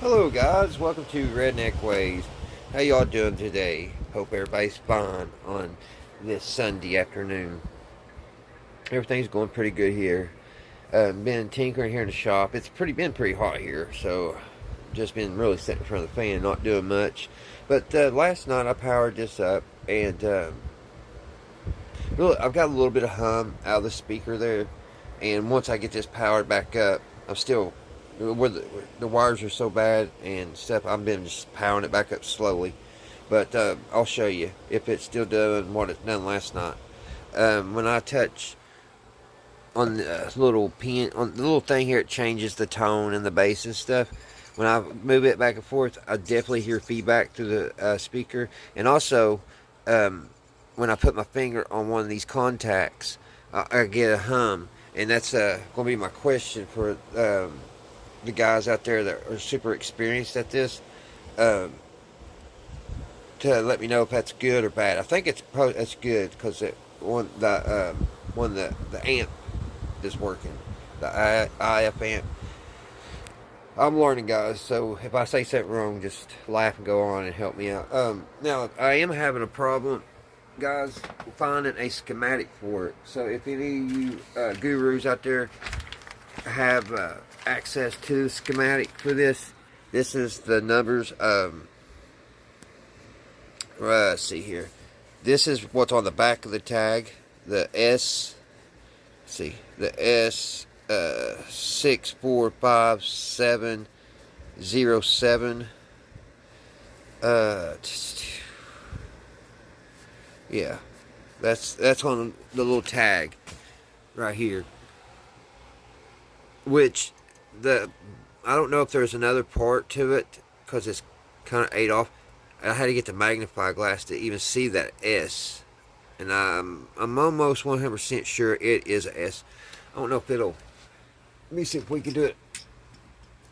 Hello guys, welcome to Redneck Ways. How y'all doing today? Hope everybody's fine on this Sunday afternoon. Everything's going pretty good here. Been tinkering here in the shop. It's been pretty hot here, so just been really sitting in front of the fan, not doing much. But last night I powered this up, and really I've got a little bit of hum out of the speaker there. And once I get this powered back up, I'm still where the wires are so bad and stuff. I've been just powering it back up slowly, but I'll show you if it's still doing what it's done last night. When I touch on the little pin, on the little thing here, it changes the tone and the bass and stuff. When I move it back and forth, I definitely hear feedback through the speaker. And also, when I put my finger on one of these contacts, I get a hum. And that's going to be my question for the guys out there that are super experienced at this, to let me know if that's good or bad. I think that's good because the amp is working, the IF amp. I'm learning, guys, so if I say something wrong, just laugh and go on and help me out. Now I am having a problem, guys, finding a schematic for it. So if any of you gurus out there have access to the schematic for this is the numbers. Let's see here. This is what's on the back of the tag. The S. See the S 645707. Yeah, that's on the little tag right here. Which I don't know if there's another part to it because it's kind of ate off. I had to get the magnifying glass to even see that S, and I'm almost 100% sure it is a S. I don't know if it'll. Let me see if we can do it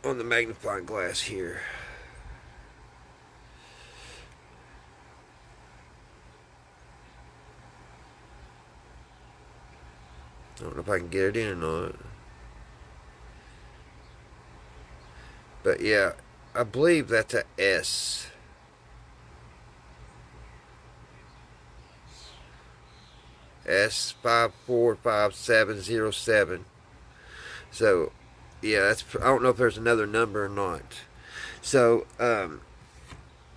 on the magnifying glass here. I don't know if I can get it in or not. But yeah, I believe that's a S. S545707. So yeah, I don't know if there's another number or not. So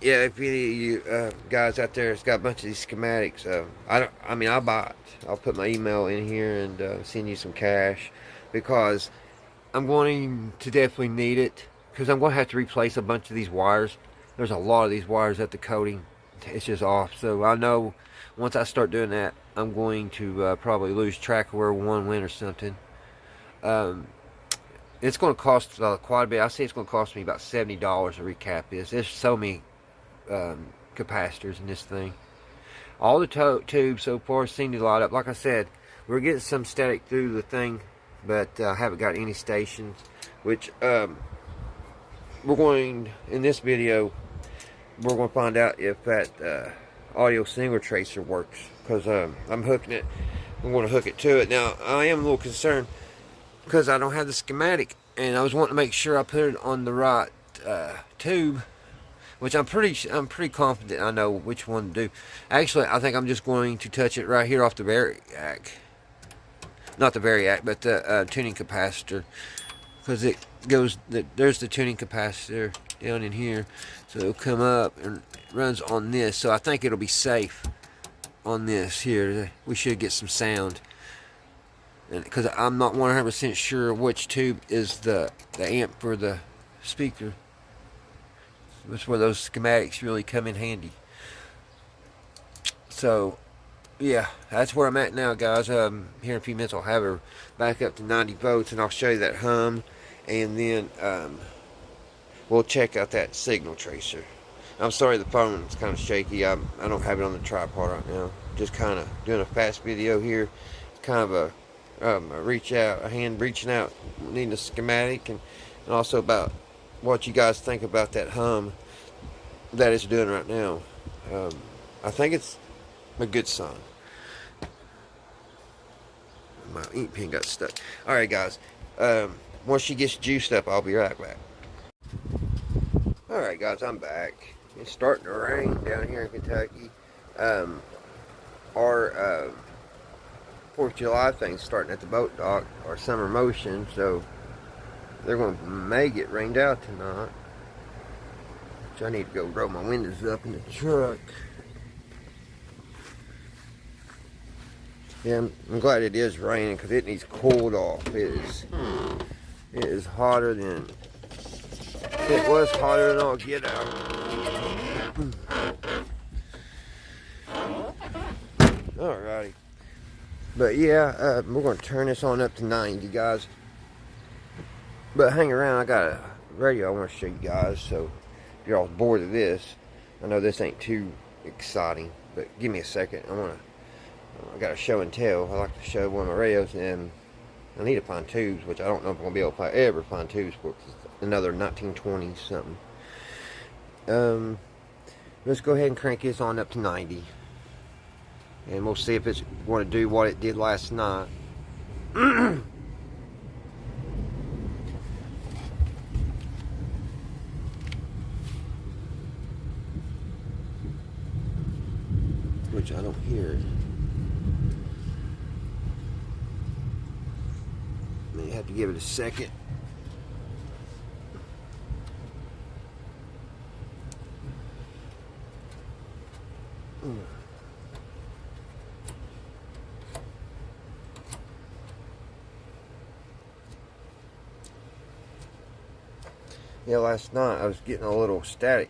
yeah, if any of you guys out there has got a bunch of these schematics, I'll buy it. I'll put my email in here and send you some cash, because I'm going to definitely need it, because I'm going to have to replace a bunch of these wires. There's a lot of these wires at the coating. It's just off. So I know once I start doing that, I'm going to probably lose track of where one went or something. It's going to cost quite a bit. I say it's going to cost me about $70 to recap this. There's so many capacitors in this thing. All the tubes so far seem to light up. Like I said, we're getting some static through the thing, but I haven't got any stations. Which we're going, in this video, we're going to find out if that audio signal tracer works, because I'm hooking it. I'm going to hook it to it. Now I am a little concerned because I don't have the schematic, and I was wanting to make sure I put it on the right tube, which I'm pretty confident I know which one to do. Actually, I think I'm just going to touch it right here off the variac. Not the variac, but the tuning capacitor, because it goes. There's the tuning capacitor down in here, so it'll come up and runs on this. So I think it'll be safe on this here. We should get some sound, because I'm not 100% sure which tube is the amp for the speaker. That's where those schematics really come in handy. So yeah, that's where I'm at now, guys. Here in a few minutes I'll have her back up to 90 volts, and I'll show you that hum, and then we'll check out that signal tracer. I'm sorry the phone's kind of shaky. I don't have it on the tripod right now. Just kind of doing a fast video here. It's kind of a hand reaching out, needing a schematic, and also about what you guys think about that hum that it's doing right now. I think it's a good sign. My ink pen got stuck. Alright guys, once she gets juiced up, I'll be right back. Alright guys, I'm back. It's starting to rain down here in Kentucky. Our 4th of July thing's starting at the boat dock, our summer motion, so they're going to may get rained out tonight. So I need to go roll my windows up in the truck. Yeah, I'm glad it is raining because it needs cooled off. It is hotter than it was hotter than all get out. Alrighty. But yeah, we're going to turn this on up to 90, guys. But hang around, I got a radio I want to show you guys. So if you're all bored of this, I know this ain't too exciting, but give me a second. I got a show and tell. I like to show one of my radios, and I need to find tubes, which I don't know if I'm going to be able to ever find tubes for. Another 1920 something. Let's go ahead and crank this on up to 90. And we'll see if it's going to do what it did last night. Which I don't hear. May have to give it a second. Yeah, last night I was getting a little static.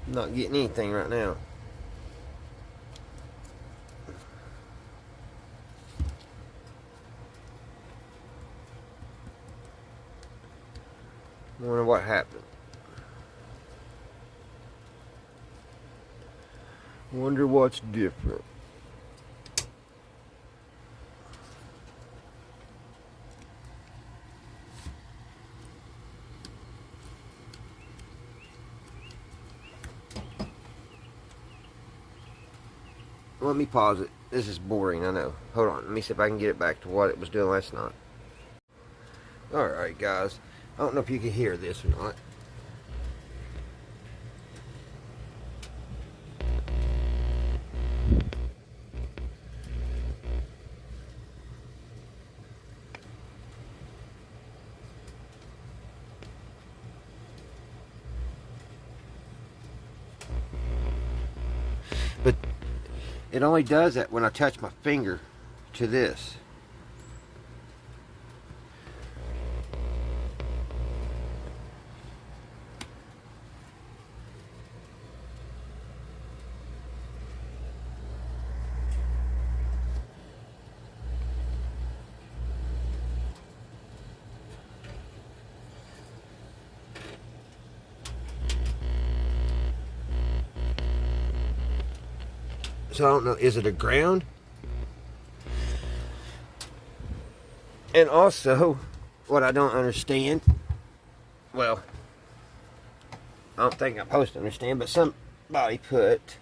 I'm not getting anything right now. I wonder what happened. Wonder what's different. Let me pause it. This is boring, I know. Hold on, let me see if I can get it back to what it was doing last night. Alright guys, I don't know if you can hear this or not. But it only does that when I touch my finger to this. So I don't know, is it a ground? And also, what I don't understand, well, I don't think I'm supposed to understand, but somebody put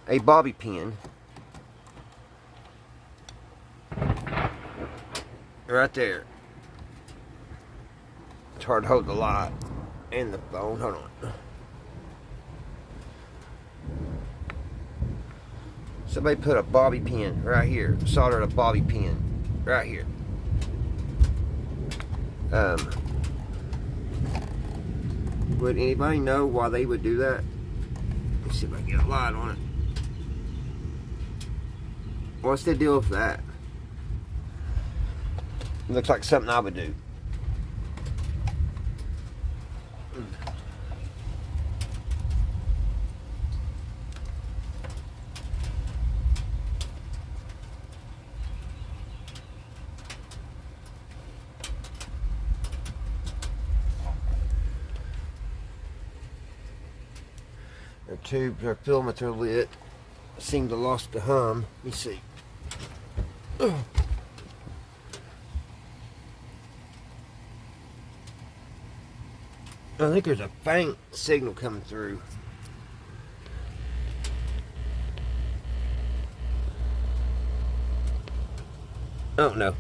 a bobby pin right there. It's hard to hold the light and the phone. Hold on. Somebody put a bobby pin right here. Soldered a bobby pin right here. Would anybody know why they would do that? Let's see if I can get a light on it. What's the deal with that? Looks like something I would do. Their tubes, their filaments are lit. Seem to lost the hum. Let me see. I think there's a faint signal coming through. I don't know.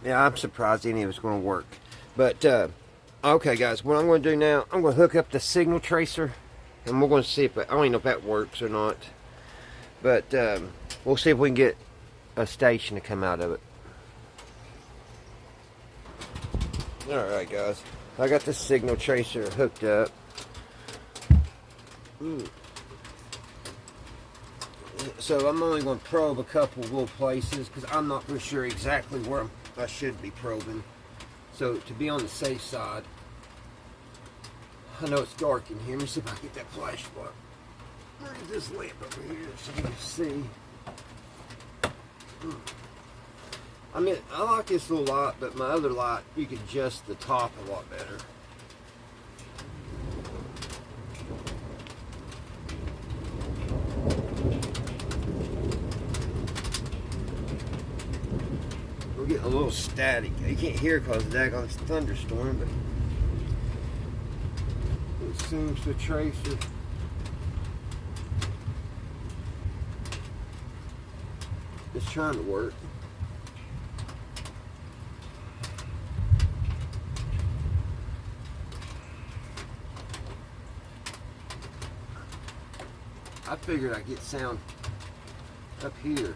Yeah, I'm surprised any of it's going to work. But, okay, guys, what I'm going to do now, I'm going to hook up the signal tracer, and we're going to see if, I don't even know if that works or not. But, we'll see if we can get a station to come out of it. Alright, guys. I got the signal tracer hooked up. So I'm only going to probe a couple little places because I'm not for sure exactly where I should be probing. So to be on the safe side, I know it's dark in here. Let me see if I can get that flashlight. Where's this lamp over here so you can see? I mean, I like this little light, but my other light, you can adjust the top a lot better. We're getting a little static. You can't hear it because of that on this thunderstorm, but it seems the tracer. It's trying to work. I figured I'd get sound up here.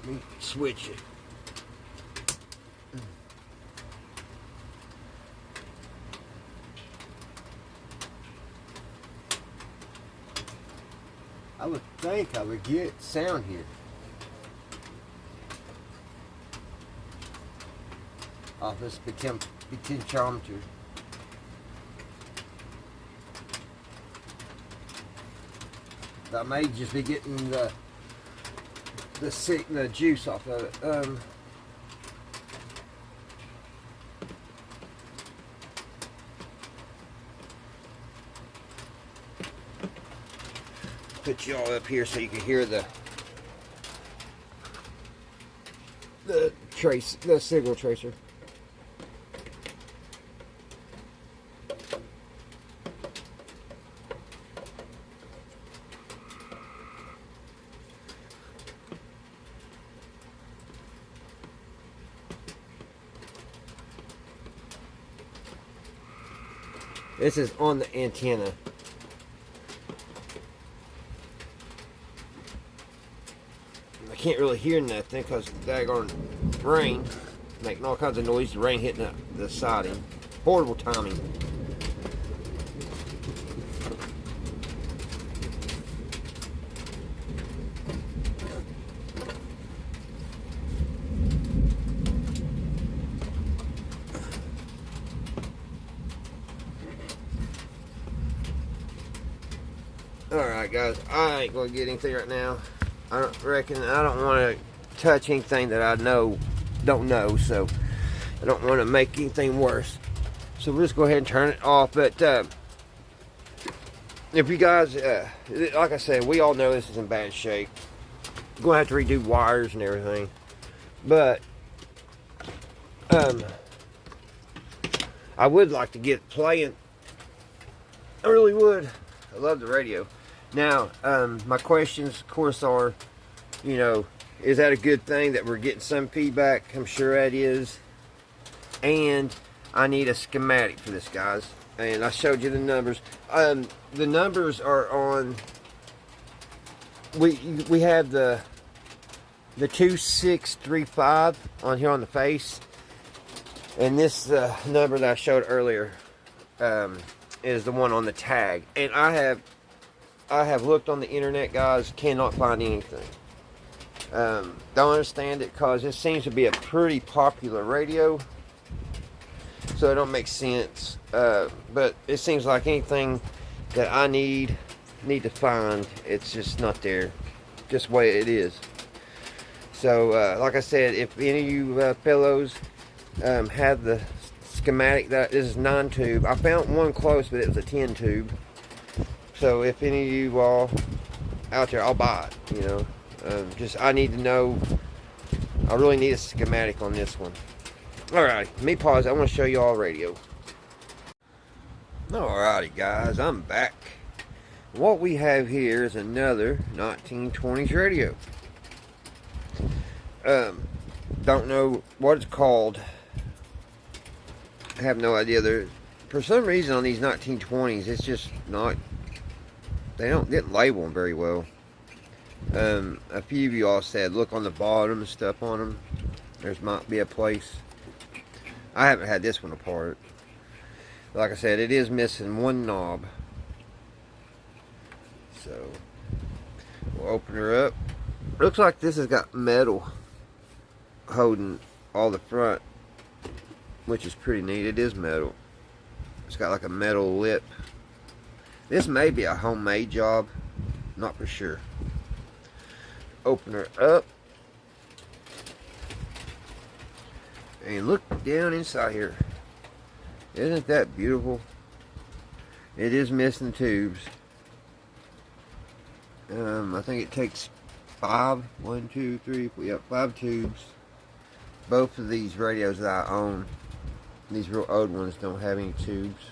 Let me switch it. I would think I would get sound here. Off this potentiometer. I may just be getting the juice off of it. Put you all up here so you can hear the signal tracer. This is on the antenna. I can't really hear nothing because the daggone rain making all kinds of noise. The rain hitting the siding. Horrible timing. Alright guys, I ain't going to get anything right now. I don't want to touch anything that I don't know, so I don't want to make anything worse. So we'll just go ahead and turn it off. But if you guys, like I said, we all know this is in bad shape. We're going to have to redo wires and everything. But I would like to get playing. I really would. I love the radio. Now, my questions, of course, are, is that a good thing that we're getting some feedback? I'm sure that is. And I need a schematic for this, guys. And I showed you the numbers. The numbers are on. We have the 2635 on here on the face, and this number that I showed earlier is the one on the tag. And I have looked on the internet, guys, cannot find anything. Don't understand it because it seems to be a pretty popular radio, so it don't make sense. But it seems like anything that I need to find, it's just not there, just the way it is. So, like I said, if any of you fellows have the schematic, that this is 9 tube. I found one close, but it was a 10 tube. So if any of you all out there, I'll buy it. You know, just I need to know. I really need a schematic on this one. Alright, let me pause. I want to show you all radio. Alrighty, guys, I'm back. What we have here is another 1920s radio. Don't know what it's called. I have no idea. For some reason on these 1920s, it's just not. They don't get labeled very well. A few of you all said look on the bottom and stuff on them. There's might be a place. I haven't had this one apart. Like I said, it is missing one knob. So we'll open her up. Looks like this has got metal holding all the front, which is pretty neat. It is metal. It's got like a metal lip. This may be a homemade job, not for sure. Open her up and look down inside here. Isn't that beautiful? It is missing tubes. I think it takes 5, 1, 2, 3, 4, yep, 5 tubes. Both of these radios that I own, these real old ones, don't have any tubes.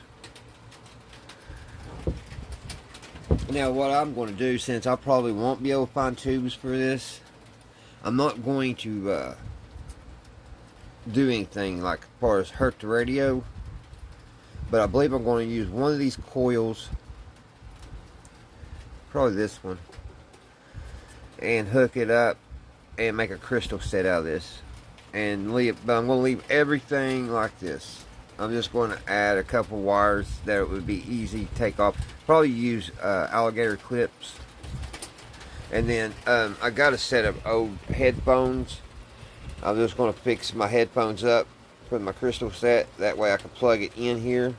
Now what I'm going to do, since I probably won't be able to find tubes for this, I'm not going to do anything like as far as hurt the radio, but I believe I'm going to use one of these coils, probably this one, and hook it up and make a crystal set out of this and leave. But I'm going to leave everything like this. I'm just going to add a couple wires that it would be easy to take off. Probably use alligator clips. And then I got a set of old headphones. I'm just going to fix my headphones up with my crystal set. That way I can plug it in here.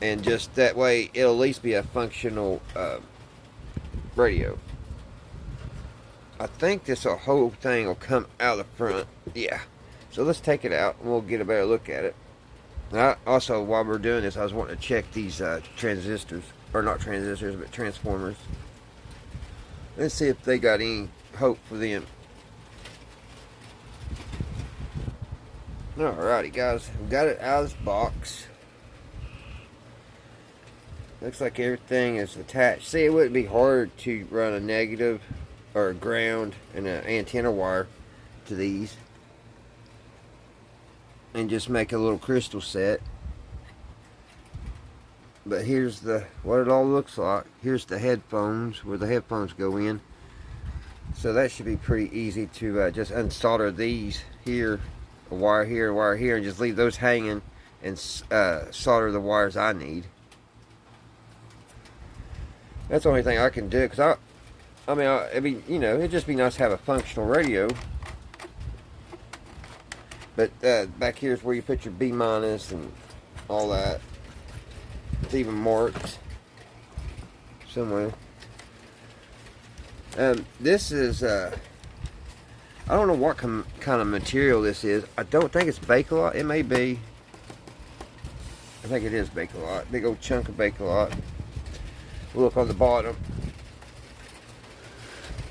And just that way it'll at least be a functional radio. I think this whole thing will come out the front. Yeah. So let's take it out and we'll get a better look at it. Now, also, while we're doing this, I was wanting to check these transistors. Or not transistors, but transformers. Let's see if they got any hope for them. Alrighty, guys. We got it out of this box. Looks like everything is attached. See, it wouldn't be hard to run a negative or a ground and an antenna wire to these. And just make a little crystal set. But here's what it all looks like. Here's the headphones, where the headphones go in. So that should be pretty easy to just unsolder these here, a wire here, a wire here, and just leave those hanging and solder the wires I need. That's the only thing I can do, because I mean, you know, it'd just be nice to have a functional radio. But back here is where you put your B- and all that. It's even marked somewhere. This is, I don't know what kind of material this is. I don't think it's Bakelite. It may be. I think it is Bakelite. Big old chunk of Bakelite. We'll look on the bottom.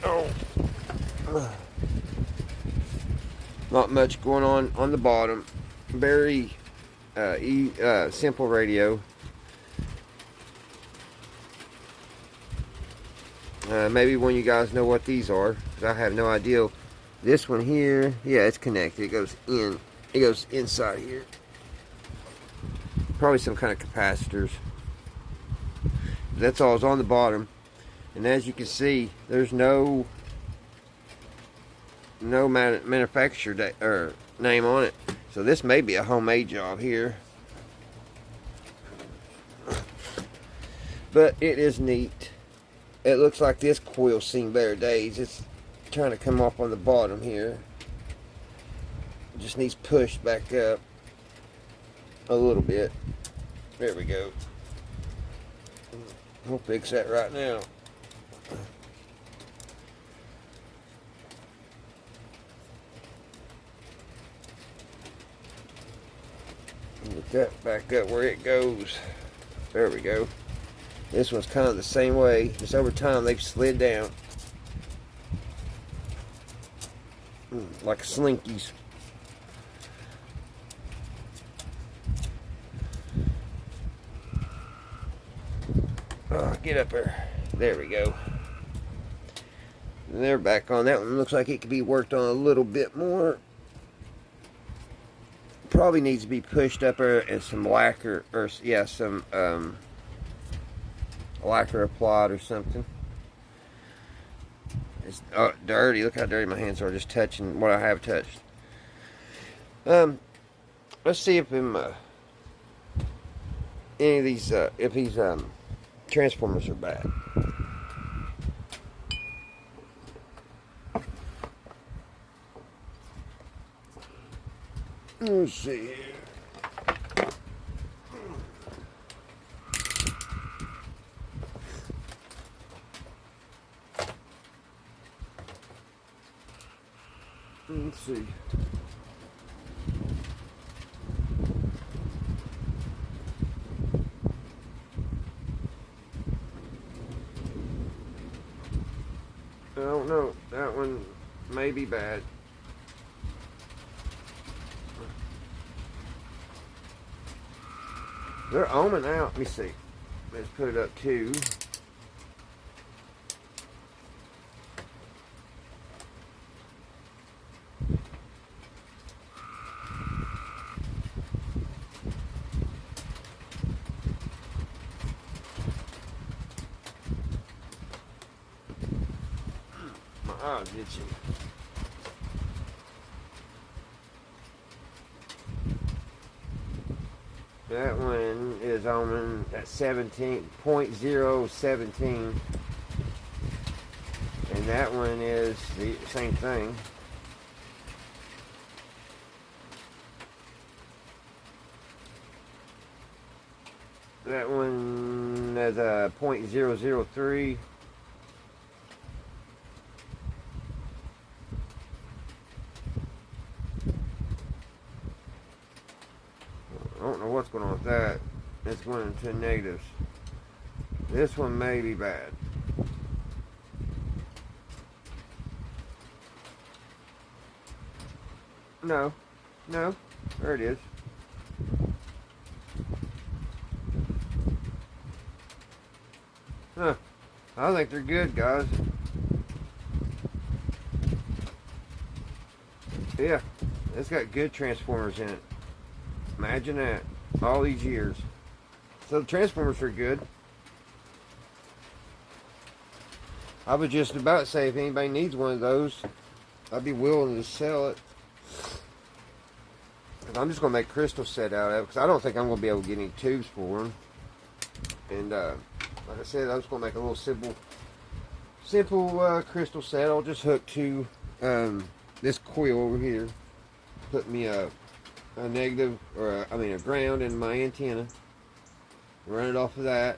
Oh. Not much going on the bottom. Very simple radio. Maybe one of you guys know what these are, because I have no idea. This one here, yeah, it's connected. It goes in. It goes inside here. Probably some kind of capacitors. That's all is on the bottom. And as you can see, there's no manufacturer or name on it. So this may be a homemade job here. But it is neat. It looks like this coil's seen better days. It's trying to come off on the bottom here. It just needs pushed back up a little bit. There we go. We'll fix that right now. Get that back up where it goes. There we go. This one's kind of the same way. Just over time they've slid down. Like slinkies. Oh, get up there. There we go. And they're back on. That one looks like it could be worked on a little bit more. Probably needs to be pushed up there and some lacquer, or yeah, some lacquer applied or something. It's dirty. Look how dirty my hands are just touching what I have touched. Let's see if any of these if these transformers are bad. Let's see here. Let's see. I don't know. That one may be bad. They're ohming out. Let me see. Let's put it up to. My eyes itching. That one is on at 17.017, and that one is the same thing. That one has a 0.003. I don't know what's going on with that. It's going into negatives. This one may be bad. No. There it is. Huh. I think they're good, guys. Yeah. It's got good transformers in it. Imagine that. All these years. So the transformers are good. I was just about to say if anybody needs one of those, I'd be willing to sell it. I'm just going to make crystal set out of it because I don't think I'm going to be able to get any tubes for them. And like I said, I'm just going to make a little simple crystal set. I'll just hook to this coil over here. Put me a negative, or a ground in my antenna. Run it off of that,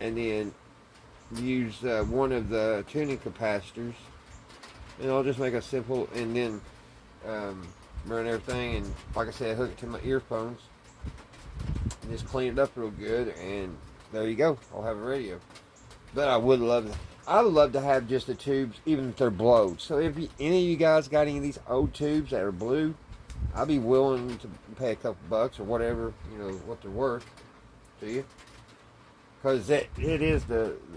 and then use one of the tuning capacitors. And I'll just make a simple, and then run everything, and like I said, hook it to my earphones. And just clean it up real good, and there you go. I'll have a radio. But I would love to have just the tubes, even if they're blowed. So if any of you guys got any of these old tubes that are blue, I'd be willing to pay a couple bucks or whatever, what they're worth to you. Because it is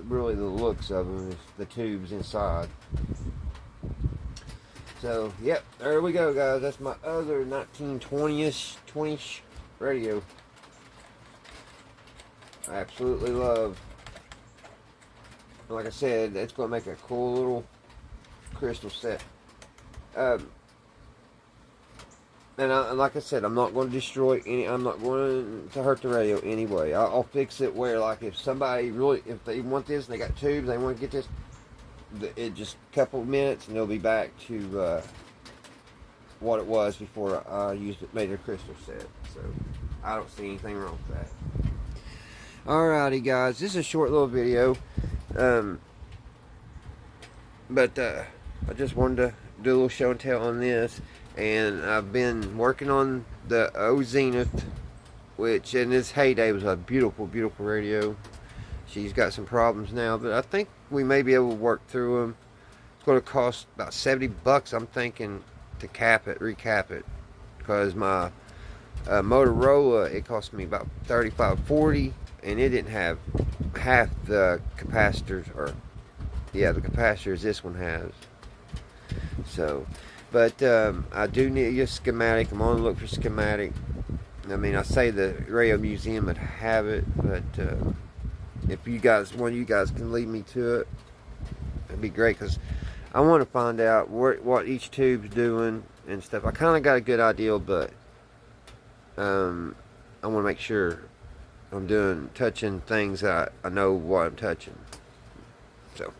really the looks of them, is the tubes inside. So, yep, there we go, guys. That's my other 1920-ish radio. I absolutely love. Like I said, it's going to make a cool little crystal set. And like I said, I'm not going to destroy any. I'm not going to hurt the radio anyway. I'll fix it where, like, if somebody really, if they want this and they got tubes, they want to get this, it just a couple of minutes and they'll be back to what it was before I made a crystal set. So I don't see anything wrong with that. Alrighty, guys, this is a short little video, but I just wanted to do a little show and tell on this. And I've been working on the Zenith which in its heyday was a beautiful, beautiful radio. She's got some problems now, but I think we may be able to work through them. It's going to cost about $70, I'm thinking, to recap it, because my Motorola, it cost me about $35.40, and it didn't have half the capacitors, or yeah, the capacitors this one has. So, but I do need a schematic. I'm on the look for schematic. I mean, I say the radio museum would have it, but if one of you guys can lead me to it, it'd be great, because I want to find out what each tube's doing and stuff. I kind of got a good idea, but I want to make sure I'm touching things that I know what I'm touching. So,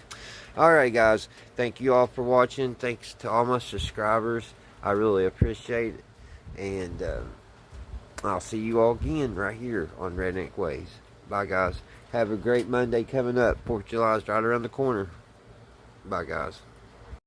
alright guys, thank you all for watching. Thanks to all my subscribers. I really appreciate it. And I'll see you all again right here on Redneck Ways. Bye guys. Have a great Monday coming up. 4th of July is right around the corner. Bye guys.